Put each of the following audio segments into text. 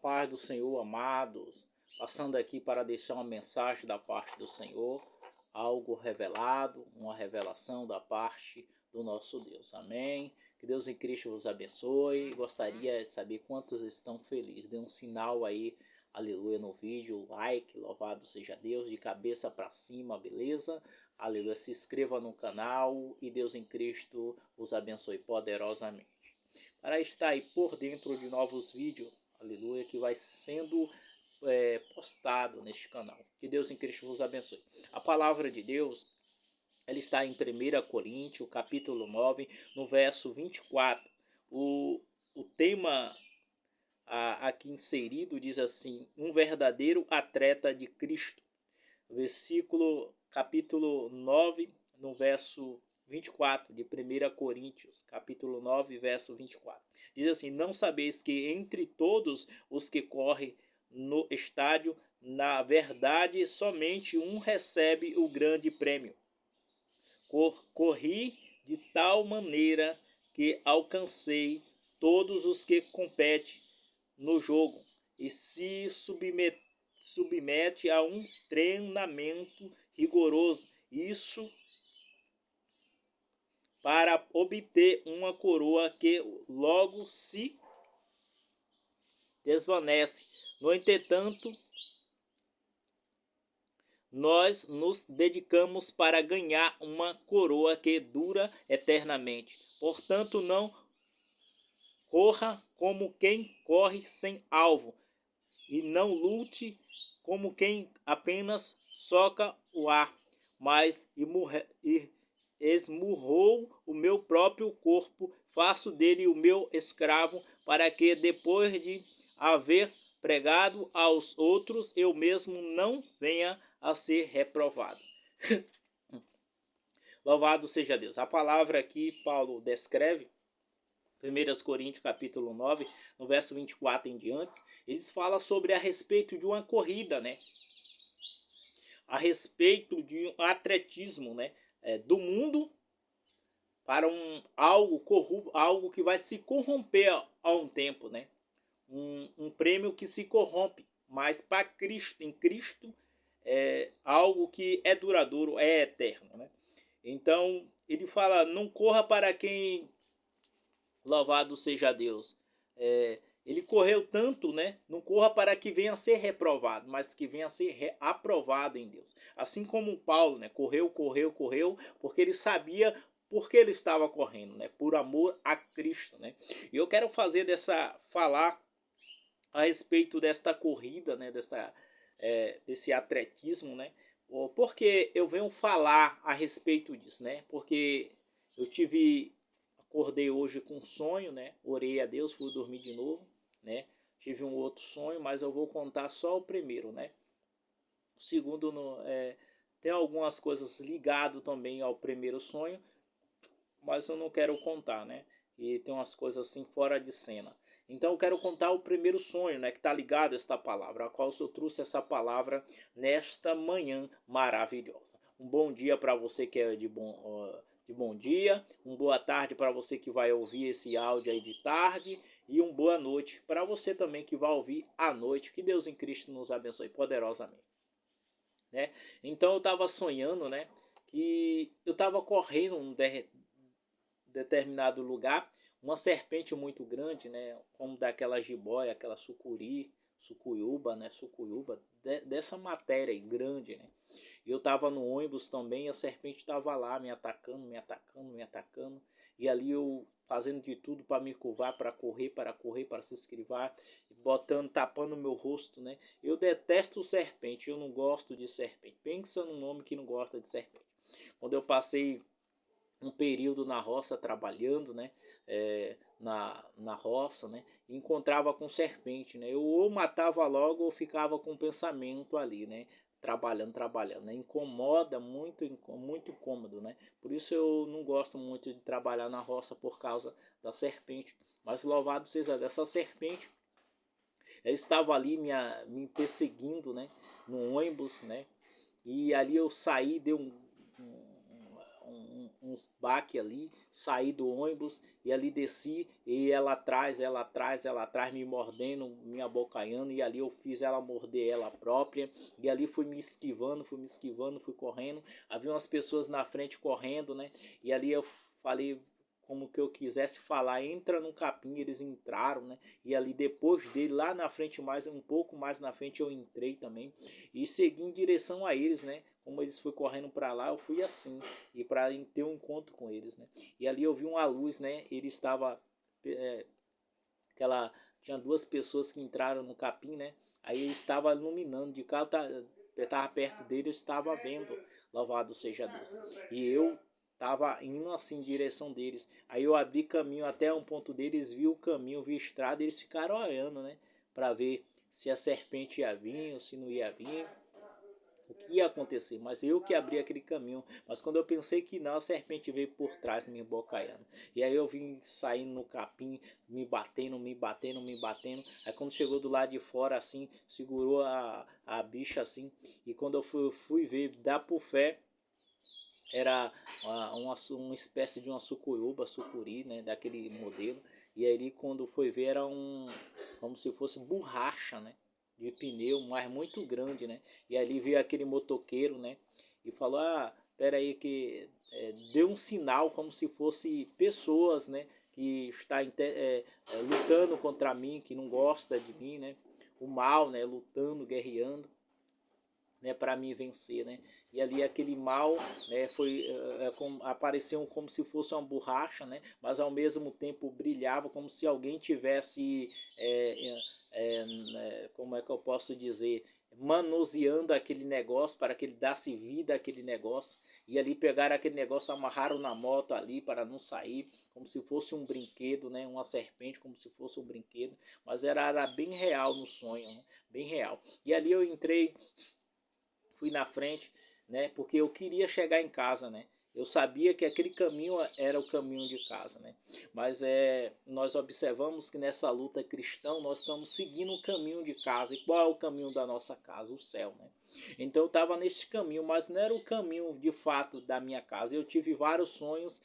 paz do Senhor, amados, passando aqui para deixar uma mensagem da parte do Senhor, algo revelado, uma revelação da parte do nosso Deus, amém? Que Deus em Cristo vos abençoe. Gostaria de saber quantos estão felizes, dê um sinal aí, aleluia, no vídeo, like, louvado seja Deus, de cabeça para cima, beleza? Aleluia, se inscreva no canal e Deus em Cristo vos abençoe poderosamente. Para estar aí por dentro de novos vídeos, aleluia, que vai sendo postado neste canal. Que Deus em Cristo vos abençoe. A palavra de Deus, ela está em 1 Coríntios, capítulo 9, no verso 24. O tema aqui inserido diz assim: um verdadeiro atleta de Cristo. Capítulo 9, no verso 24 de 1 Coríntios, capítulo 9, verso 24. Diz assim: não sabeis que entre todos os que correm no estádio, na verdade, somente um recebe o grande prêmio. Corri de tal maneira que alcancei todos os que competem no jogo e se submete a um treinamento rigoroso. Isso para obter uma coroa que logo se desvanece. No entretanto, nós nos dedicamos para ganhar uma coroa que dura eternamente. Portanto, não corra como quem corre sem alvo, e não lute como quem apenas soca o ar, mas esmurrou o meu próprio corpo, faço dele o meu escravo, para que depois de haver pregado aos outros, eu mesmo não venha a ser reprovado. Louvado seja Deus. A palavra aqui Paulo descreve 1 Coríntios capítulo 9, no verso 24 em diante, eles falam sobre a respeito de uma corrida, né? A respeito de um atletismo, né? Do mundo para algo que vai se corromper a um tempo, né? Um prêmio que se corrompe, mas para Cristo, em Cristo, é algo que é duradouro, é eterno, né? Então, ele fala, não corra para quem... Louvado seja Deus. Ele correu tanto, né? Não corra para que venha a ser reprovado, mas que venha a ser aprovado em Deus. Assim como Paulo, né? Correu, porque ele sabia por que ele estava correndo, né? Por amor a Cristo, né? E eu quero falar a respeito desta corrida, né? Desse atletismo, né? Porque eu venho falar a respeito disso, né? Porque eu acordei hoje com um sonho, né? Orei a Deus, fui dormir de novo, né? Tive um outro sonho, mas eu vou contar só o primeiro, né? O segundo tem algumas coisas ligadas também ao primeiro sonho, mas eu não quero contar, né? E tem umas coisas assim fora de cena. Então eu quero contar o primeiro sonho, né, que está ligado a esta palavra, a qual eu trouxe essa palavra nesta manhã maravilhosa. Um bom dia para você que é de bom dia, uma boa tarde para você que vai ouvir esse áudio aí de tarde e uma boa noite para você também que vai ouvir à noite. Que Deus em Cristo nos abençoe poderosamente, né? Então eu estava sonhando, né, que eu estava correndo um determinado lugar, uma serpente muito grande, né, como daquela jiboia, aquela sucuyuba, né, dessa matéria aí, grande, né. Eu estava no ônibus também, a serpente estava lá me atacando, e ali eu fazendo de tudo para me curvar, para correr, para se esquivar, tapando meu rosto, né. Eu detesto serpente, eu não gosto de serpente. Pensa num homem que não gosta de serpente. Quando eu passei um período na roça trabalhando, né, na roça, né, e encontrava com serpente, né, eu ou matava logo ou ficava com o pensamento ali, né, trabalhando, né, incomoda muito incômodo, né, por isso eu não gosto muito de trabalhar na roça por causa da serpente, mas louvado seja dessa serpente, ela estava ali me perseguindo, né, no ônibus, né, e ali eu saí, dei um uns baques ali, saí do ônibus e ali desci e ela atrás, me mordendo, me abocanhando, e ali eu fiz ela morder ela própria, e ali fui me esquivando, fui correndo, havia umas pessoas na frente correndo, né, e ali eu falei como que eu quisesse falar, entra no capim, eles entraram, né, e ali depois dele, lá na frente, um pouco mais na frente, eu entrei também, e segui em direção a eles, né, como eles foram correndo para lá, eu fui assim, e para ter um encontro com eles, né, e ali eu vi uma luz, né, ele estava, aquela, tinha duas pessoas que entraram no capim, né, aí ele estava iluminando, de cá eu estava perto dele, eu estava vendo, louvado seja Deus, e eu tava indo assim em direção deles. Aí eu abri caminho até um ponto deles, vi o caminho, vi a estrada, eles ficaram olhando, né, para ver se a serpente ia vir ou se não ia vir, o que ia acontecer. Mas eu que abri aquele caminho. Mas quando eu pensei que não, a serpente veio por trás me embocaiando. E aí eu vim saindo no capim, me batendo. Aí quando chegou do lado de fora assim, segurou a bicha assim. E quando eu fui ver, dá por fé, era uma espécie de uma sucuri, né, daquele modelo. E aí quando foi ver era como se fosse borracha, né, de pneu, mas muito grande, né. E ali veio aquele motoqueiro, né, e falou: pera aí que deu um sinal como se fosse pessoas, né, que está lutando contra mim, que não gosta de mim, né, o mal, né, lutando, guerreando, né, para me vencer, né? E ali aquele mal, né, apareceu como se fosse uma borracha, né? Mas ao mesmo tempo brilhava como se alguém tivesse, como é que eu posso dizer, manuseando aquele negócio para que ele desse vida àquele negócio. E ali pegaram aquele negócio, amarraram na moto ali para não sair, como se fosse um brinquedo, né? Uma serpente, como se fosse um brinquedo. Mas era bem real no sonho, né? Bem real. E ali eu entrei, fui na frente, né, porque eu queria chegar em casa, né. Eu sabia que aquele caminho era o caminho de casa, né. Mas nós observamos que nessa luta cristã nós estamos seguindo o caminho de casa. E qual é o caminho da nossa casa? O céu, né. Então eu estava nesse caminho, mas não era o caminho de fato da minha casa. Eu tive vários sonhos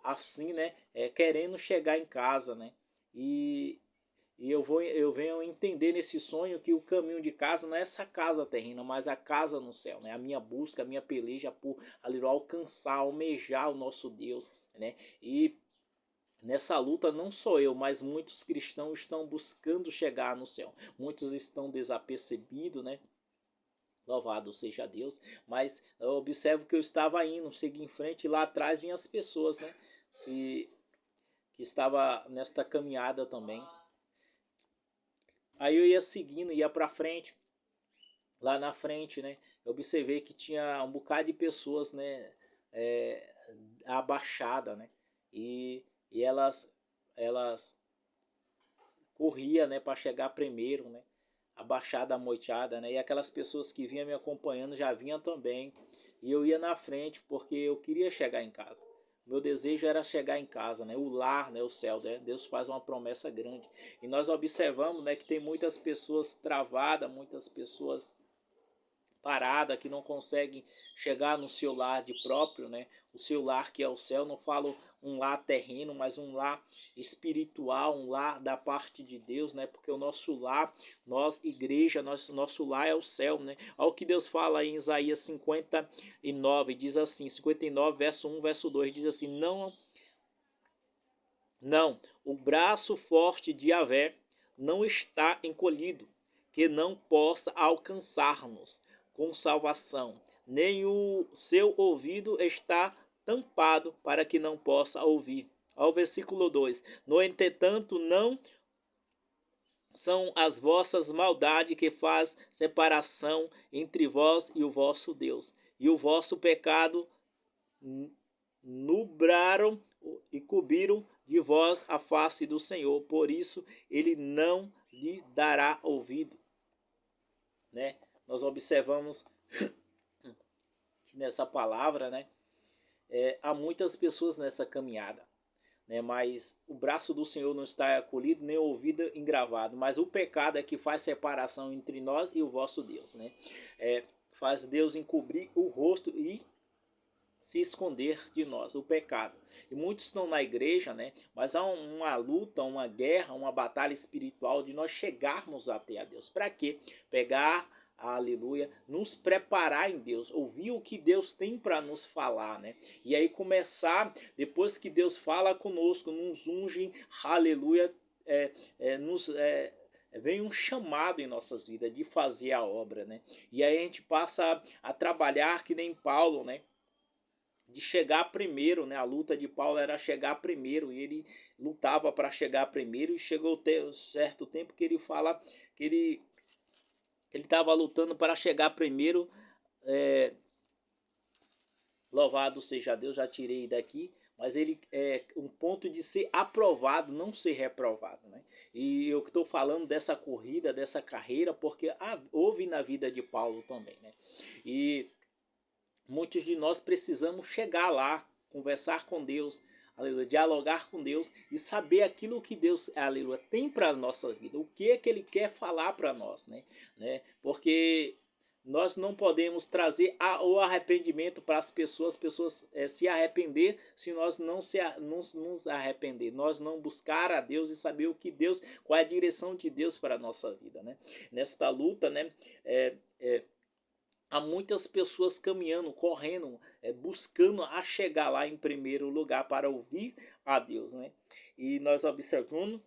assim, né, querendo chegar em casa, né. E, eu venho entender nesse sonho que o caminho de casa não é essa casa terrena, mas a casa no céu, né? A minha busca, a minha peleja por ali, alcançar, almejar o nosso Deus, né? E nessa luta não sou eu, mas muitos cristãos estão buscando chegar no céu. Muitos estão desapercebidos, né? Louvado seja Deus. Mas eu observo que eu estava indo, segui em frente, e lá atrás vinham as pessoas, né? Que estava nesta caminhada também. Aí eu ia seguindo, ia pra frente, lá na frente, né? Eu observei que tinha um bocado de pessoas, né? Abaixada, né? E elas corria, né? Para chegar primeiro, né? Abaixada, amoitada, né? E aquelas pessoas que vinham me acompanhando já vinham também. E eu ia na frente porque eu queria chegar em casa. Meu desejo era chegar em casa, né? O lar, né? O céu, né? Deus faz uma promessa grande. E nós observamos, né, que tem muitas pessoas travadas, muitas pessoas parada, que não conseguem chegar no seu lar de próprio, né? O seu lar que é o céu, não falo um lar terreno, mas um lar espiritual, um lar da parte de Deus, né? Porque o nosso lar, nós igreja, nosso lar é o céu, né? Olha o que Deus fala em Isaías 59, diz assim, 59 verso 1, verso 2, diz assim: não, o braço forte de Yahvé não está encolhido, que não possa alcançar-nos com salvação, nem o seu ouvido está tampado para que não possa ouvir. Ao versículo 2: no entretanto, não são as vossas maldades que faz separação entre vós e o vosso Deus, e o vosso pecado nubraram e cobriram de vós a face do Senhor, por isso ele não lhe dará ouvido, né? Nós observamos que nessa palavra, né, há muitas pessoas nessa caminhada, né, mas o braço do Senhor não está acolhido, nem o ouvido engravado, mas o pecado é que faz separação entre nós e o vosso Deus, né? Faz Deus encobrir o rosto e se esconder de nós, o pecado. E muitos estão na igreja, né? Mas há uma luta, uma guerra, uma batalha espiritual de nós chegarmos até a Deus. Para quê? Pegar, aleluia, nos preparar em Deus, ouvir o que Deus tem para nos falar, né? E aí começar, depois que Deus fala conosco, nos unge, aleluia, nos vem um chamado em nossas vidas de fazer a obra, né? E aí a gente passa a trabalhar que nem Paulo, né? De chegar primeiro, né? A luta de Paulo era chegar primeiro e ele lutava para chegar primeiro, e chegou certo tempo que ele fala que ele estava lutando para chegar primeiro. é, Louvado seja Deus, já tirei daqui, mas ele é um ponto de ser aprovado, não ser reprovado, né? E eu estou falando dessa corrida, dessa carreira, porque houve na vida de Paulo também, né? E muitos de nós precisamos chegar lá, conversar com Deus, aleluia, dialogar com Deus e saber aquilo que Deus, aleluia, tem para a nossa vida, o que é que Ele quer falar para nós, né? Porque nós não podemos trazer o arrependimento para as pessoas se arrepender se nós não nos arrepender, nós não buscar a Deus e saber o que Deus, qual é a direção de Deus para a nossa vida, né? Nesta luta, né? Há muitas pessoas caminhando, correndo, buscando a chegar lá em primeiro lugar para ouvir a Deus, né? E nós observando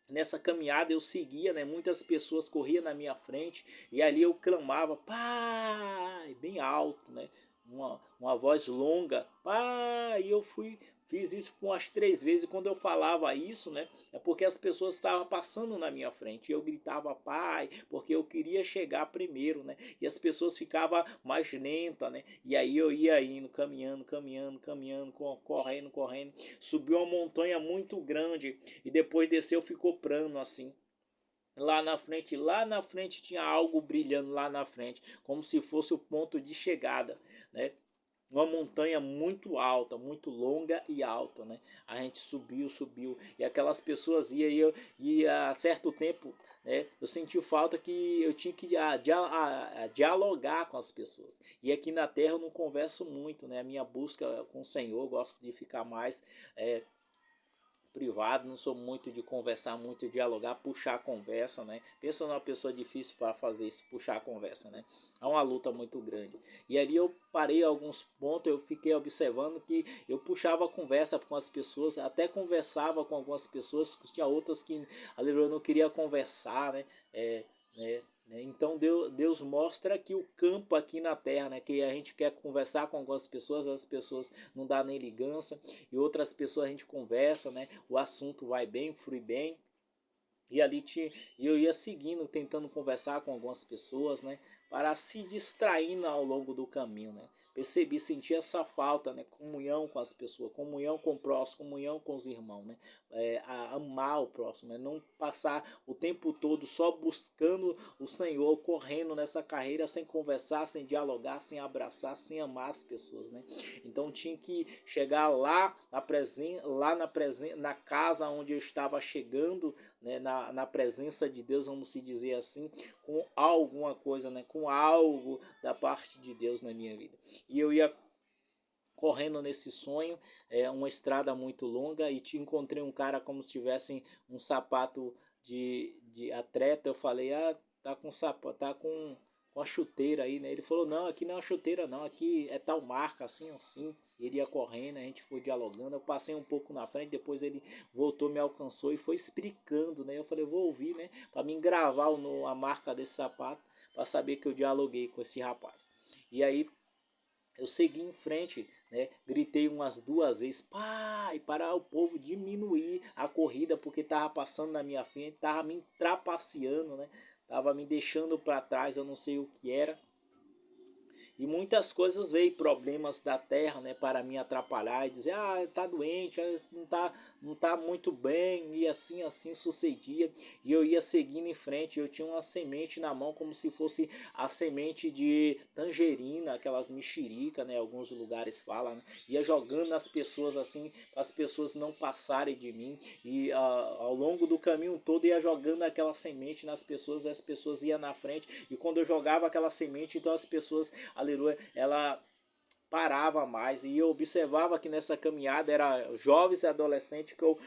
nessa caminhada eu seguia, né? Muitas pessoas corriam na minha frente e ali eu clamava, Pai, bem alto, né? Uma voz longa, Pai, e eu fiz isso por umas 3 vezes. E quando eu falava isso, né? É porque as pessoas estavam passando na minha frente e eu gritava, Pai, porque eu queria chegar primeiro, né? E as pessoas ficavam mais lentas, né? E aí eu ia indo, caminhando, correndo. Subiu uma montanha muito grande e depois desceu, ficou plano assim. Lá na frente tinha algo brilhando lá na frente, como se fosse o ponto de chegada, né? Uma montanha muito alta, muito longa e alta, né? A gente subiu e aquelas pessoas e a certo tempo, né? Eu senti falta que eu tinha que dialogar com as pessoas. E aqui na Terra eu não converso muito, né? A minha busca com o Senhor, eu gosto de ficar mais privado, não sou muito de conversar, muito de dialogar, puxar a conversa, né? Pensa numa pessoa difícil para fazer isso, puxar a conversa, né? É uma luta muito grande. E ali eu parei alguns pontos, eu fiquei observando que eu puxava a conversa com as pessoas, até conversava com algumas pessoas, tinha outras que eu não queria conversar, né? Né? Então Deus mostra que o campo aqui na terra, né, que a gente quer conversar com algumas pessoas, as pessoas não dá nem ligança, e outras pessoas a gente conversa, né, o assunto vai bem, flui bem. E ali eu ia seguindo, tentando conversar com algumas pessoas, né? Para se distraindo ao longo do caminho, né? Percebi, senti essa falta, né? Comunhão com as pessoas, comunhão com o próximo, comunhão com os irmãos, né? Amar o próximo, né? Não passar o tempo todo só buscando o Senhor, correndo nessa carreira sem conversar, sem dialogar, sem abraçar, sem amar as pessoas, né? Então tinha que chegar lá na casa onde eu estava chegando, né? Na presença de Deus, vamos se dizer assim, com alguma coisa, né? Com algo da parte de Deus na minha vida. E eu ia correndo nesse sonho, uma estrada muito longa, e te encontrei um cara como se tivesse um sapato de atleta. Eu falei, tá com sapato, tá com a chuteira aí, né? Ele falou, não, aqui não é uma chuteira não, aqui é tal marca, assim, assim. Ele ia correndo, a gente foi dialogando, eu passei um pouco na frente, depois ele voltou, me alcançou e foi explicando, né? Eu falei, eu vou ouvir, né? Para mim gravar a marca desse sapato, para saber que eu dialoguei com esse rapaz. E aí eu segui em frente, né? Gritei umas 2 vezes, pai, para o povo diminuir a corrida, porque tava passando na minha frente, tava me trapaceando, né? Tava me deixando para trás, eu não sei o que era. E muitas coisas veio, problemas da terra, né, para me atrapalhar e dizer, tá doente, não tá muito bem, e assim sucedia. E eu ia seguindo em frente, eu tinha uma semente na mão como se fosse a semente de tangerina, aquelas mexerica, né, alguns lugares falam, né? Ia jogando nas pessoas assim, para as pessoas não passarem de mim, e ao longo do caminho todo ia jogando aquela semente nas pessoas, e as pessoas iam na frente, e quando eu jogava aquela semente, então as pessoas, aleluia, parava mais. E eu observava que nessa caminhada era jovens e adolescentes que eu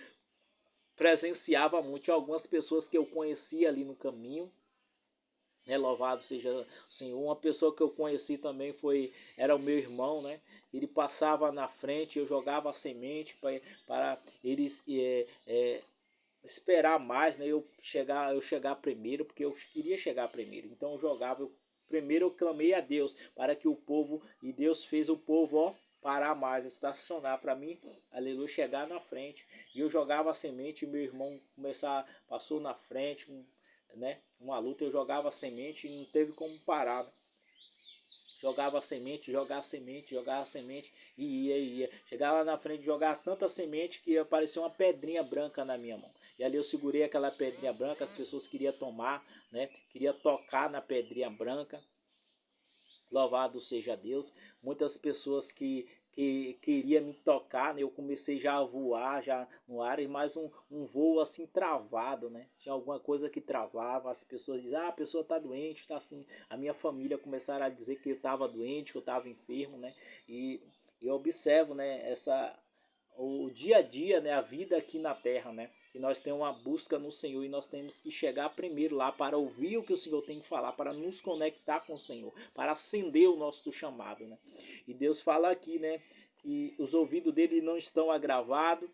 presenciava muito. Tinha algumas pessoas que eu conhecia ali no caminho, né? Louvado seja o Senhor. Uma pessoa que eu conheci também era o meu irmão, né? Ele passava na frente, eu jogava a semente para eles esperar mais, né? Eu chegar primeiro, porque eu queria chegar primeiro. Então eu jogava, primeiro eu clamei a Deus para que o povo, e Deus fez o povo, ó, parar mais, estacionar para mim, aleluia, chegar na frente. E eu jogava a semente, e meu irmão passou na frente, né? Uma luta, eu jogava a semente e não teve como parar, né? Jogava a semente, jogava a semente, jogava a semente e ia. Chegava lá na frente, jogava tanta semente que apareceu uma pedrinha branca na minha mão. E ali eu segurei aquela pedrinha branca, as pessoas queriam tomar, né? Queria tocar na pedrinha branca. Louvado seja Deus. Muitas pessoas que queria me tocar, né? Eu comecei já a voar já no ar, e mais um voo assim travado, né? Tinha alguma coisa que travava, as pessoas diziam, a pessoa está doente, está assim. A minha família começaram a dizer que eu estava doente, que eu estava enfermo, né? E eu observo, né, o dia a dia, né, a vida aqui na terra, né? Que nós temos uma busca no Senhor, e nós temos que chegar primeiro lá para ouvir o que o Senhor tem que falar, para nos conectar com o Senhor, para acender o nosso chamado, né? E Deus fala aqui, né, que os ouvidos dele não estão agravados,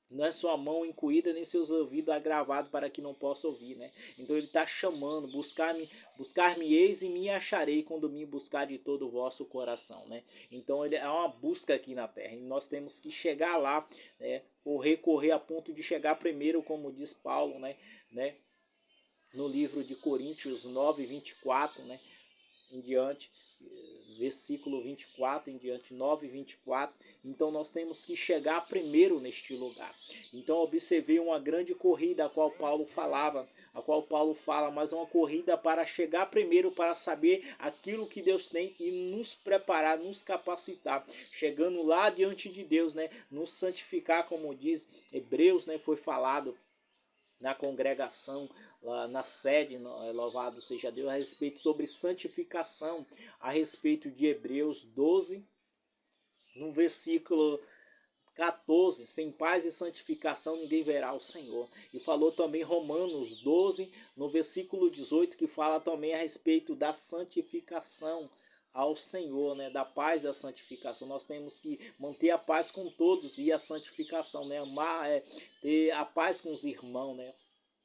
não é sua mão incuída, nem seus ouvidos agravados para que não possa ouvir, né? Então ele está chamando, buscar-me-eis e me acharei quando me buscar de todo o vosso coração, né? Então ele é uma busca aqui na terra, e nós temos que chegar lá, né? Correr a ponto de chegar primeiro, como diz Paulo, né? No livro de Coríntios 9:24, né? Em diante, versículo 24 em diante, 9:24. Então nós temos que chegar primeiro neste lugar. Então observei uma grande corrida a qual Paulo fala, mas uma corrida para chegar primeiro, para saber aquilo que Deus tem e nos preparar, nos capacitar, chegando lá diante de Deus, né? Nos santificar, como diz Hebreus, né? Foi falado na congregação, lá na sede, louvado seja Deus, a respeito sobre santificação, a respeito de Hebreus 12, no versículo 14, sem paz e santificação ninguém verá o Senhor. E falou também Romanos 12, no versículo 18, que fala também a respeito da santificação ao Senhor, né? Da paz e da santificação. Nós temos que manter a paz com todos, e a santificação, né? Amar, ter a paz com os irmãos, né?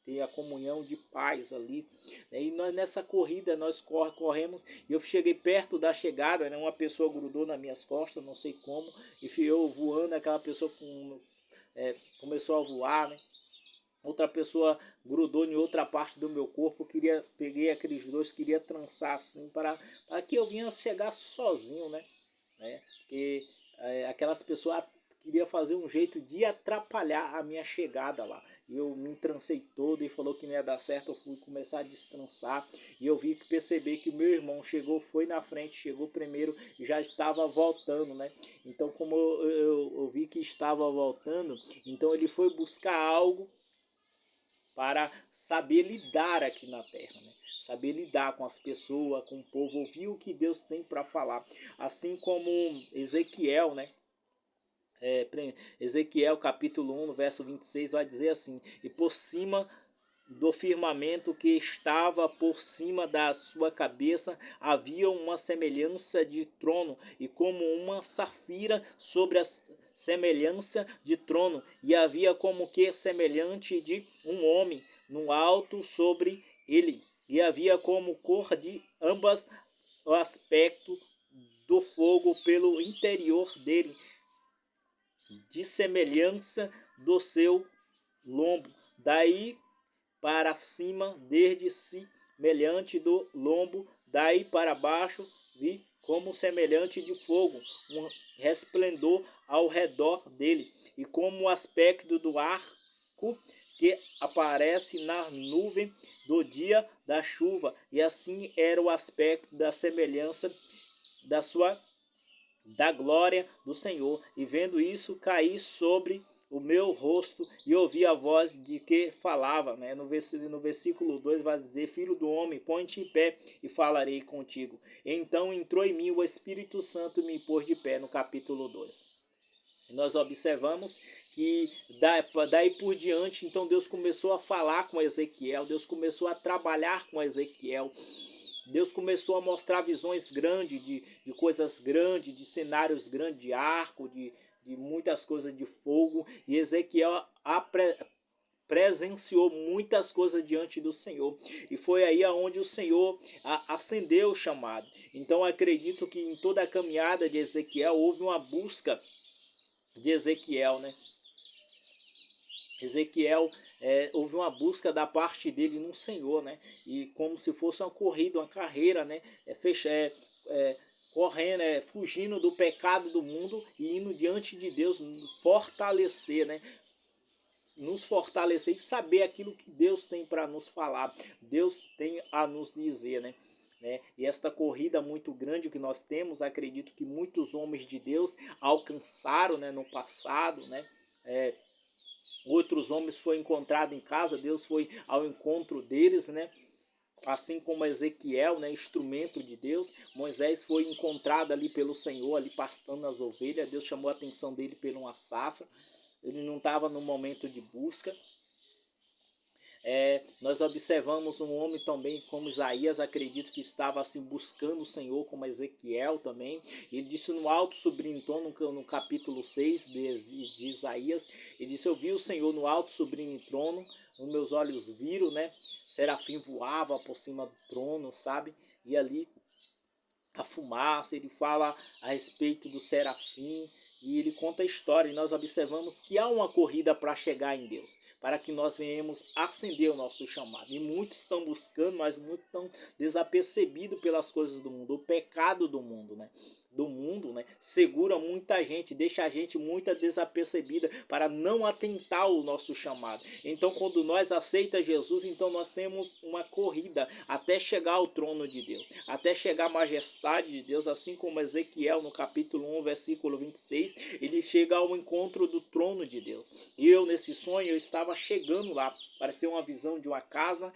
Ter a comunhão de paz ali, né? E nós nessa corrida nós corremos, e eu cheguei perto da chegada, né? Uma pessoa grudou nas minhas costas, não sei como, e eu voando, aquela pessoa começou a voar, né? Outra pessoa grudou em outra parte do meu corpo, peguei aqueles dois, queria trançar assim para que eu vinha chegar sozinho, né? Porque aquelas pessoas queria fazer um jeito de atrapalhar a minha chegada lá. E eu me entrancei todo, e falou que não ia dar certo, eu fui começar a destrançar, e eu percebi que o meu irmão foi na frente, chegou primeiro e já estava voltando, né? Então como eu vi que estava voltando, então ele foi buscar algo para saber lidar aqui na terra, né? Saber lidar com as pessoas, com o povo, ouvir o que Deus tem para falar. Assim como Ezequiel, né? Ezequiel capítulo 1, no verso 26, vai dizer assim: e por cima do firmamento que estava por cima da sua cabeça havia uma semelhança de trono, e como uma safira sobre a semelhança de trono, e havia como que semelhante de um homem no alto sobre ele, e havia como cor de ambas o aspecto do fogo pelo interior dele, de semelhança do seu lombo, daí para cima, desde semelhante do lombo, daí para baixo, vi como semelhante de fogo, um resplendor ao redor dele, e como o aspecto do arco que aparece na nuvem do dia da chuva, e assim era o aspecto da semelhança da glória do Senhor. E vendo isso, caí sobre o meu rosto e ouvi a voz de que falava, né? No versículo 2 vai dizer: Filho do homem, põe-te em pé e falarei contigo. Então entrou em mim o Espírito Santo e me pôs de pé, no capítulo 2. Nós observamos que daí por diante, então Deus começou a falar com Ezequiel, Deus começou a trabalhar com Ezequiel, Deus começou a mostrar visões grandes, de coisas grandes, de cenários grandes, de arco, de muitas coisas de fogo, e Ezequiel presenciou muitas coisas diante do Senhor, e foi aí aonde o Senhor acendeu o chamado. Então acredito que em toda a caminhada de Ezequiel houve uma busca de Ezequiel, né? Ezequiel, houve uma busca da parte dele no Senhor, né? E como se fosse uma corrida, uma carreira, né? Correndo, fugindo do pecado do mundo e indo diante de Deus, fortalecer, né? Nos fortalecer e saber aquilo que Deus tem para nos falar, Deus tem a nos dizer, né? E esta corrida muito grande que nós temos, acredito que muitos homens de Deus alcançaram, né, no passado, né? Outros homens foram encontrados em casa, Deus foi ao encontro deles, né? Assim como Ezequiel, né, instrumento de Deus, Moisés foi encontrado ali pelo Senhor, ali pastando as ovelhas. Deus chamou a atenção dele por uma sarça. Ele não estava no momento de busca. Nós observamos um homem também como Isaías, acredito que estava assim buscando o Senhor, como Ezequiel também. Ele disse no alto sublime trono, no capítulo 6 de Isaías, ele disse: eu vi o Senhor no alto sublime trono, os meus olhos viram, né? Serafim voava por cima do trono, sabe? E ali a fumaça, ele fala a respeito do serafim, e ele conta a história, e nós observamos que há uma corrida para chegar em Deus, para que nós venhamos acender o nosso chamado. E muitos estão buscando, mas muitos estão desapercebidos pelas coisas do mundo, o pecado do mundo, né? Segura muita gente, deixa a gente muito desapercebida para não atentar ao nosso chamado. Então, quando nós aceitamos Jesus, então nós temos uma corrida até chegar ao trono de Deus, até chegar à majestade de Deus, assim como Ezequiel no capítulo 1, versículo 26, ele chega ao encontro do trono de Deus. E eu, nesse sonho, eu estava chegando lá, parecia uma visão de uma casa,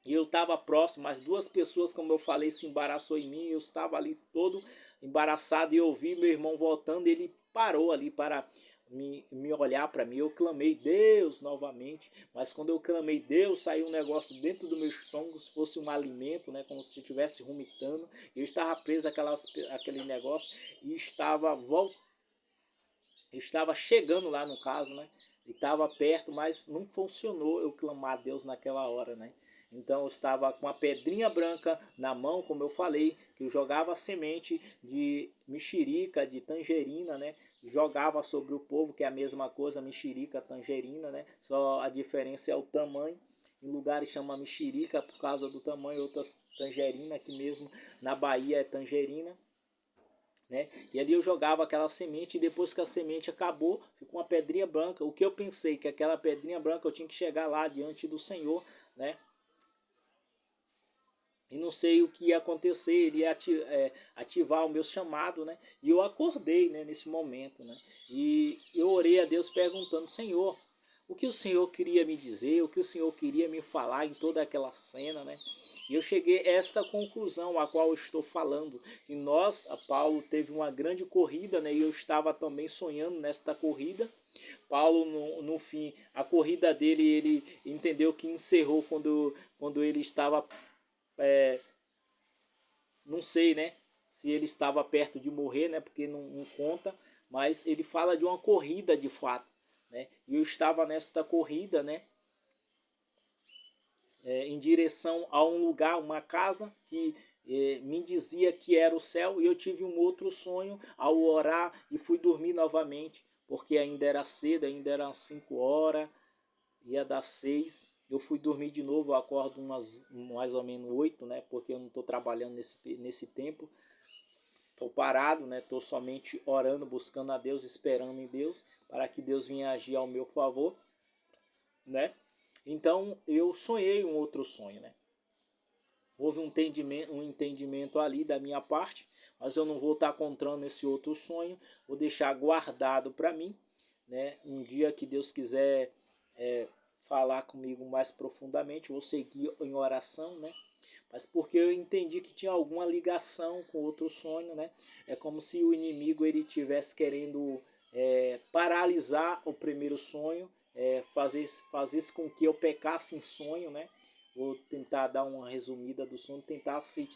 e eu estava próximo, mas duas pessoas, como eu falei, se embaraçou em mim, eu estava ali todo embaraçado, e eu vi meu irmão voltando, ele parou ali para me olhar para mim. Eu clamei Deus novamente, mas quando eu clamei Deus, saiu um negócio dentro do meu estômago, se fosse um alimento, né, como se eu estivesse vomitando. Eu estava preso àquele negócio e eu estava chegando lá, no caso, né? E estava perto, mas não funcionou eu clamar a Deus naquela hora, né? Então eu estava com a pedrinha branca na mão, como eu falei, que eu jogava a semente de mexerica, de tangerina, né? Jogava sobre o povo, que é a mesma coisa, mexerica, tangerina, né? Só a diferença é o tamanho. Em lugares chama mexerica por causa do tamanho, outras tangerina, aqui mesmo na Bahia é tangerina. Né? E ali eu jogava aquela semente, e depois que a semente acabou, ficou uma pedrinha branca. O que eu pensei que aquela pedrinha branca eu tinha que chegar lá diante do Senhor, né? E não sei o que ia acontecer, ele ia ativar o meu chamado, né? E eu acordei, né, nesse momento, né? E eu orei a Deus perguntando: Senhor, o que o Senhor queria me dizer, o que o Senhor queria me falar em toda aquela cena, né? E eu cheguei a esta conclusão a qual eu estou falando, que Paulo teve uma grande corrida, né? E eu estava também sonhando nesta corrida. Paulo, no fim, a corrida dele, ele entendeu que encerrou quando ele estava, não sei, né? Se ele estava perto de morrer, né? Porque não conta, mas ele fala de uma corrida de fato, né? E eu estava nesta corrida, né? Em direção a um lugar, uma casa que me dizia que era o céu, e eu tive um outro sonho ao orar e fui dormir novamente, porque ainda era cedo, ainda eram 5 horas, ia dar 6. Eu fui dormir de novo, eu acordo mais ou menos 8, né? Porque eu não estou trabalhando nesse tempo. Estou parado, né? Estou somente orando, buscando a Deus, esperando em Deus, para que Deus venha agir ao meu favor, né? Então eu sonhei um outro sonho, né? Houve um entendimento ali da minha parte, mas eu não vou estar contando esse outro sonho, vou deixar guardado para mim, né? Um dia que Deus quiser falar comigo mais profundamente, vou seguir em oração, né? Mas porque eu entendi que tinha alguma ligação com outro sonho, né? É como se o inimigo ele tivesse querendo paralisar o primeiro sonho, fazer com que eu pecasse em sonho, né? Vou tentar dar uma resumida do sonho, tentar se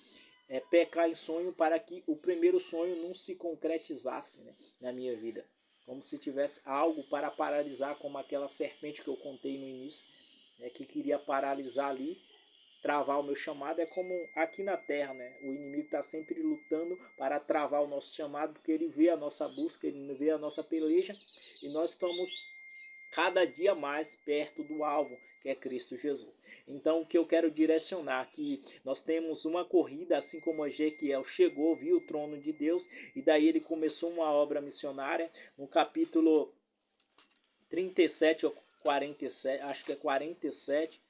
pecar em sonho para que o primeiro sonho não se concretizasse, né, na minha vida. Como se tivesse algo para paralisar, como aquela serpente que eu contei no início, né, que queria paralisar ali, travar o meu chamado. É como aqui na terra, né? O inimigo está sempre lutando para travar o nosso chamado, porque ele vê a nossa busca, ele vê a nossa peleja, e nós estamos cada dia mais perto do alvo, que é Cristo Jesus. Então, o que eu quero direcionar aqui, nós temos uma corrida, assim como Ezequiel chegou, viu o trono de Deus, e daí ele começou uma obra missionária. No capítulo 37 ou 47, acho que é 47,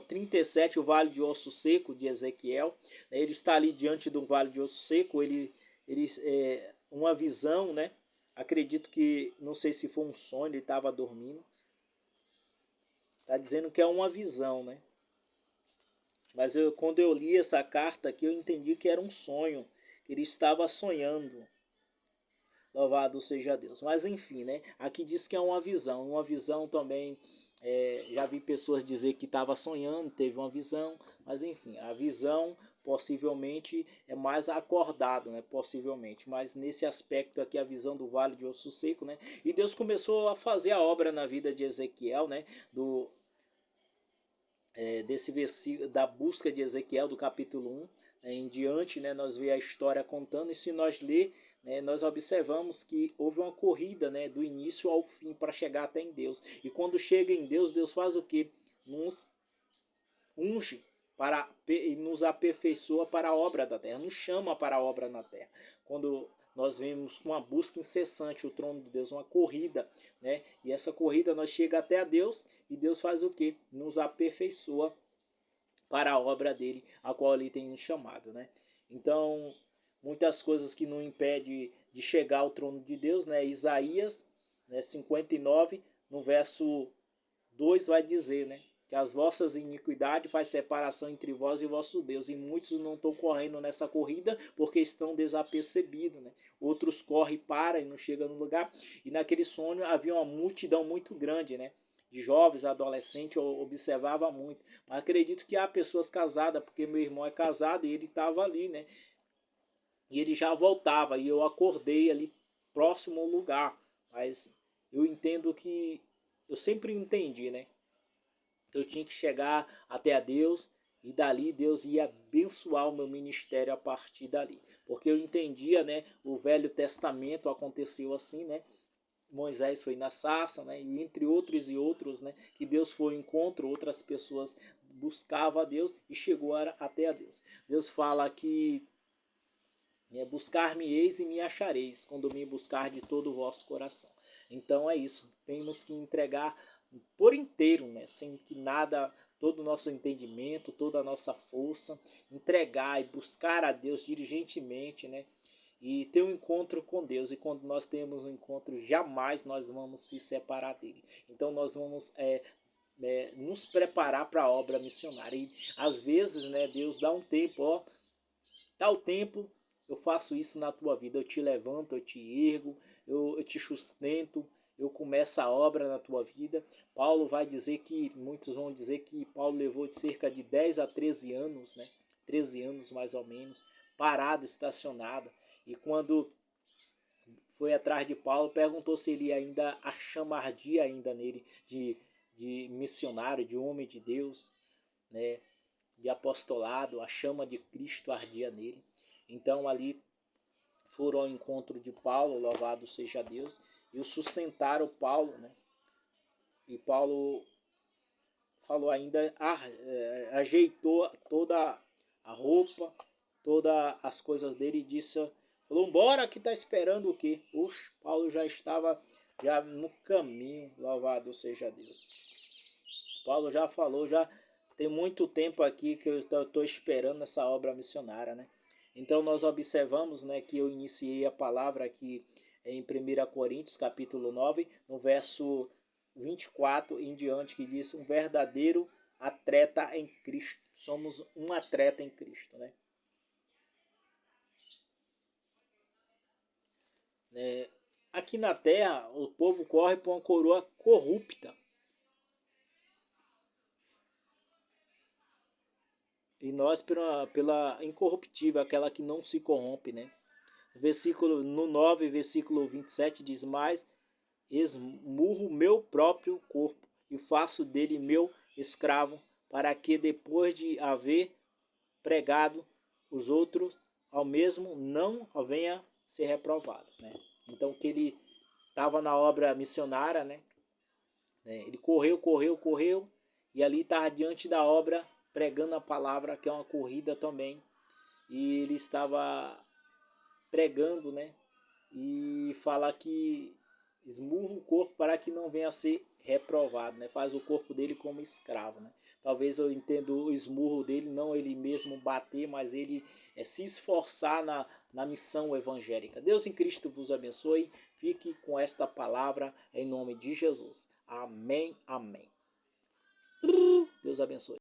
37, o Vale de Osso Seco de Ezequiel. Ele está ali diante de um Vale de Osso Seco, uma visão, né? Acredito que, não sei se foi um sonho, ele estava dormindo. Está dizendo que é uma visão, né? Mas quando eu li essa carta aqui, eu entendi que era um sonho, que ele estava sonhando. Louvado seja Deus. Mas enfim, né? Aqui diz que é uma visão. Uma visão também, já vi pessoas dizer que estava sonhando, teve uma visão. Mas enfim, a visão possivelmente é mais acordado, né? Possivelmente. Mas nesse aspecto aqui, a visão do Vale de Osso Seco, né? E Deus começou a fazer a obra na vida de Ezequiel, né? Desse versículo, da busca de Ezequiel, do capítulo 1, né, em diante, né, nós vemos a história contando, e se nós ler, né, nós observamos que houve uma corrida, né, do início ao fim para chegar até em Deus. E quando chega em Deus, Deus faz o que? Nos unge e nos aperfeiçoa para a obra da terra, nos chama para a obra na terra. Quando nós vemos com uma busca incessante o trono de Deus, uma corrida, né? E essa corrida nós chega até a Deus, e Deus faz o que? Nos aperfeiçoa para a obra dele, a qual ele tem nos chamado, né? Então, muitas coisas que não impedem de chegar ao trono de Deus, né? Isaías, né, 59, no verso 2 vai dizer, né? Que as vossas iniquidades faz separação entre vós e vosso Deus. E muitos não estão correndo nessa corrida porque estão desapercebidos, né? Outros correm para e não chegam no lugar. E naquele sonho havia uma multidão muito grande, né? De jovens, adolescentes, eu observava muito. Mas acredito que há pessoas casadas, porque meu irmão é casado e ele estava ali, né? E ele já voltava e eu acordei ali próximo ao lugar. Mas eu entendo que eu sempre entendi, né? Eu tinha que chegar até a Deus, e dali Deus ia abençoar o meu ministério a partir dali. Porque eu entendia, né, o Velho Testamento aconteceu assim, né? Moisés foi na sarça, né, e entre outros e outros, né, que Deus foi ao encontro, outras pessoas buscavam a Deus e chegou até a Deus. Deus fala que buscar-me-eis e me achareis, quando me buscar de todo o vosso coração. Então é isso, temos que entregar por inteiro, né? Sem que nada, todo o nosso entendimento, toda a nossa força, entregar e buscar a Deus diligentemente, né? E ter um encontro com Deus. E quando nós temos um encontro, jamais nós vamos se separar dele. Então nós vamos nos preparar para a obra missionária. E às vezes, né, Deus dá um tempo, ó, tal tempo eu faço isso na tua vida, eu te levanto, eu te ergo, eu te sustento, eu começo a obra na tua vida. Paulo vai dizer que, muitos vão dizer que Paulo levou de cerca de 10 a 13 anos, né? 13 anos mais ou menos, parado, estacionado. E quando foi atrás de Paulo, perguntou se ele ainda a chamardia ainda nele de missionário, de homem de Deus, né? De apostolado, a chama de Cristo ardia nele. Então ali foram ao encontro de Paulo, louvado seja Deus, e o sustentaram Paulo, né? E Paulo falou ainda, ajeitou toda a roupa, todas as coisas dele e disse, falou, bora, que tá esperando o quê? Puxa, Paulo já estava já no caminho, louvado seja Deus. Paulo já falou, já tem muito tempo aqui que eu estou esperando essa obra missionária, né? Então nós observamos, né, que eu iniciei a palavra aqui em 1 Coríntios capítulo 9, no verso 24 em diante, que diz: um verdadeiro atleta em Cristo. Somos um atleta em Cristo, né? Aqui na terra, o povo corre por uma coroa corrupta. E nós pela incorruptível, aquela que não se corrompe, né? No 9, versículo 27 diz: mas esmurro meu próprio corpo e faço dele meu escravo, para que depois de haver pregado os outros, ao mesmo não venha ser reprovado, né? Então que ele estava na obra missionária, né? Ele correu e ali estava diante da obra pregando a palavra, que é uma corrida também. E ele estava pregando, né? E fala que esmurra o corpo para que não venha a ser reprovado, né? Faz o corpo dele como escravo, né? Talvez eu entenda o esmurro dele, não ele mesmo bater, mas ele se esforçar na missão evangélica. Deus em Cristo vos abençoe. Fique com esta palavra em nome de Jesus. Amém, amém. Deus abençoe.